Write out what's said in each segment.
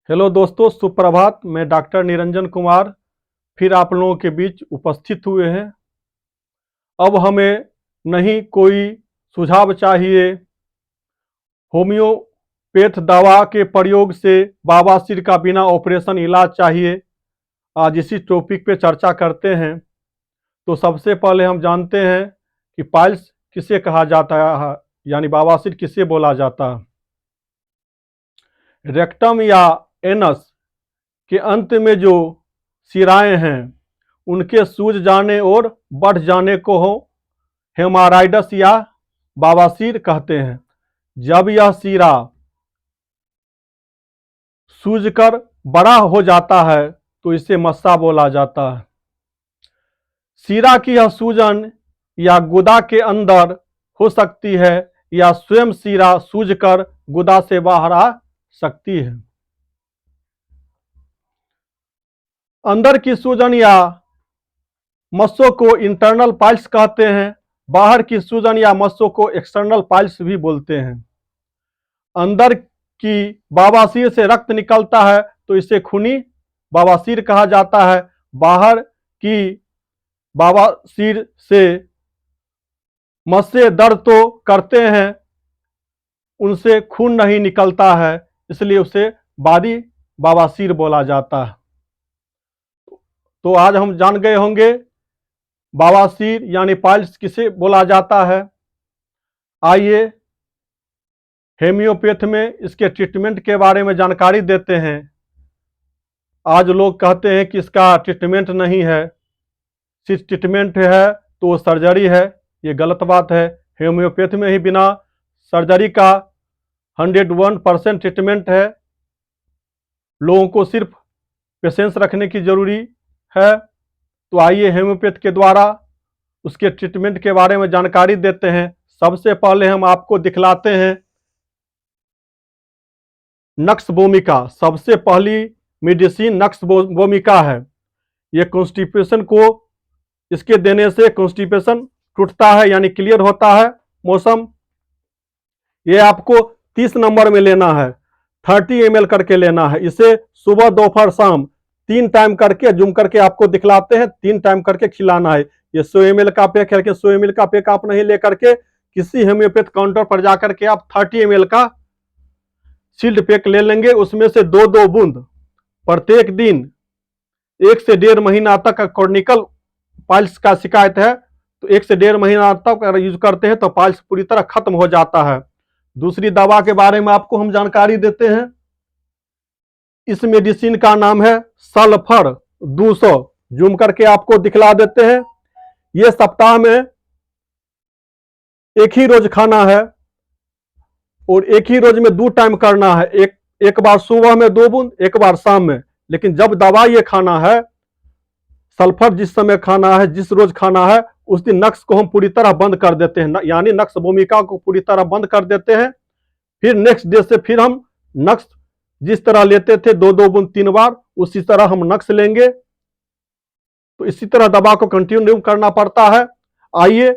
Hello दोस्तों, सुप्रभात। मैं डॉक्टर निरंजन कुमार फिर आप लोगों के बीच उपस्थित हुए हैं। अब हमें नहीं कोई सुझाव चाहिए, होम्योपैथ दवा के प्रयोग से बवासीर का बिना ऑपरेशन इलाज चाहिए। आज इसी टॉपिक पे चर्चा करते हैं। तो सबसे पहले हम जानते हैं कि पाइल्स किसे कहा जाता है, यानी बवासीर किसे बोला जाता है। रेक्टम या एनस के अंत में जो शिराएं हैं उनके सूज जाने और बढ़ जाने को हेमाराइडस या बवासीर कहते हैं। जब यह शिरा सूजकर बड़ा हो जाता है तो इसे मस्सा बोला जाता है। शिरा की यह सूजन या गुदा के अंदर हो सकती है या स्वयं शिरा सूजकर गुदा से बाहर आ सकती है। अंदर की सूजन या मस्सों को इंटरनल पाइल्स कहते हैं। बाहर की सूजन या मस्सों को एक्सटर्नल पाइल्स भी बोलते हैं। अंदर की बवासीर से रक्त निकलता है तो इसे खूनी बवासीर कहा जाता है। बाहर की बवासीर से मस्से दर्द तो करते हैं, उनसे खून नहीं निकलता है, इसलिए उसे बादी बवासीर बोला जाता है। तो आज हम जान गए होंगे बवासीर यानी पाइल्स किसे बोला जाता है। आइए होम्योपैथ में इसके ट्रीटमेंट के बारे में जानकारी देते हैं। आज लोग कहते हैं कि इसका ट्रीटमेंट नहीं है, सिर्फ ट्रीटमेंट है तो सर्जरी है। ये गलत बात है। होम्योपैथ में ही बिना सर्जरी का 101% ट्रीटमेंट है। लोगों को सिर्फ पेशेंस रखने की जरूरी है। तो आइए होम्योपैथ के द्वारा उसके ट्रीटमेंट के बारे में जानकारी देते हैं। सबसे पहले हम आपको दिखलाते हैं नक्स भूमिका। सबसे पहली मेडिसिन नक्स भूमिका है। ये कॉन्स्टिपेशन को इसके देने से कॉन्स्टिपेशन टूटता है यानी क्लियर होता है मौसम। ये आपको 30 नंबर में लेना है, 30 ml करके लेना है। इसे सुबह दोपहर शाम 3 टाइम करके जूम करके आपको दिखलाते हैं, 3 टाइम करके खिलाना है। ये 100 ml का पैक है कि 100 ml का पैक आप नहीं लेकर के किसी होम्योपैथ काउंटर पर जाकर के आप 30 ml का सील्ड पैक ले लेंगे। उसमें से 2-2 बूंद प्रत्येक दिन 1 से 1.5 महीना तक क्रॉनिकल पाइल्स का शिकायत है तो 1 से 1.5 महीना तक अगर यूज करते हैं तो पाइल्स पूरी तरह खत्म हो जाता है। दूसरी दवा के बारे में आपको हम जानकारी देते हैं। इस मेडिसिन का नाम है सल्फर 200। जूम करके आपको दिखला देते हैं। यह सप्ताह में एक ही रोज खाना है और एक ही रोज में 2 टाइम करना है। एक बार सुबह में 2 बूंद, एक बार शाम में। लेकिन जब दवा ये खाना है, सल्फर जिस समय खाना है, जिस रोज खाना है, उस दिन नक्स को हम पूरी तरह बंद कर देते हैं, यानी नक्स भूमिका को पूरी तरह बंद कर देते हैं। फिर नेक्स्ट डे से फिर हम नक्स जिस तरह लेते थे 2-2 बूंद 3 बार, उसी तरह हम नक्स लेंगे। तो इसी तरह दवा को कंटिन्यू करना पड़ता है। आइए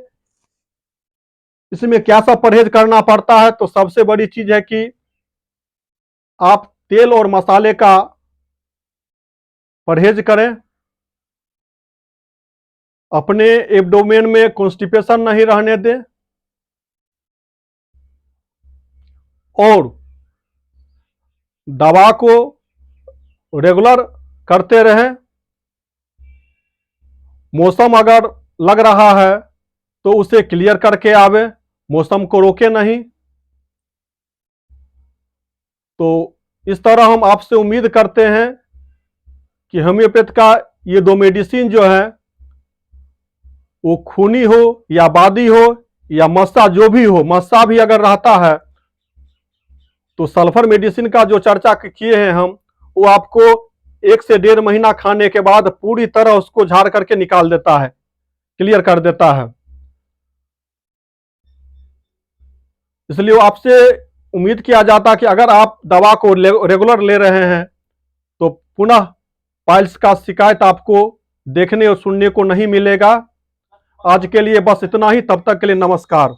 इसमें क्या सब परहेज करना पड़ता है। तो सबसे बड़ी चीज है कि आप तेल और मसाले का परहेज करें। अपने एब्डोमेन में कॉन्स्टिपेशन नहीं रहने दें और दवा को रेगुलर करते रहें। मौसम अगर लग रहा है तो उसे क्लियर करके आवे, मौसम को रोके नहीं। तो इस तरह हम आपसे उम्मीद करते हैं कि होम्योपैथ का ये 2 मेडिसिन जो है वो खूनी हो या बादी हो या मस्सा, जो भी हो, मस्सा भी अगर रहता है तो सल्फर मेडिसिन का जो चर्चा किए हैं हम, वो आपको 1 से 1.5 महीना खाने के बाद पूरी तरह उसको झाड़ करके निकाल देता है, क्लियर कर देता है। इसलिए वो आपसे उम्मीद किया जाता है कि अगर आप दवा को रेगुलर ले रहे हैं तो पुनः पाइल्स का शिकायत आपको देखने और सुनने को नहीं मिलेगा। आज के लिए बस इतना ही। तब तक के लिए नमस्कार।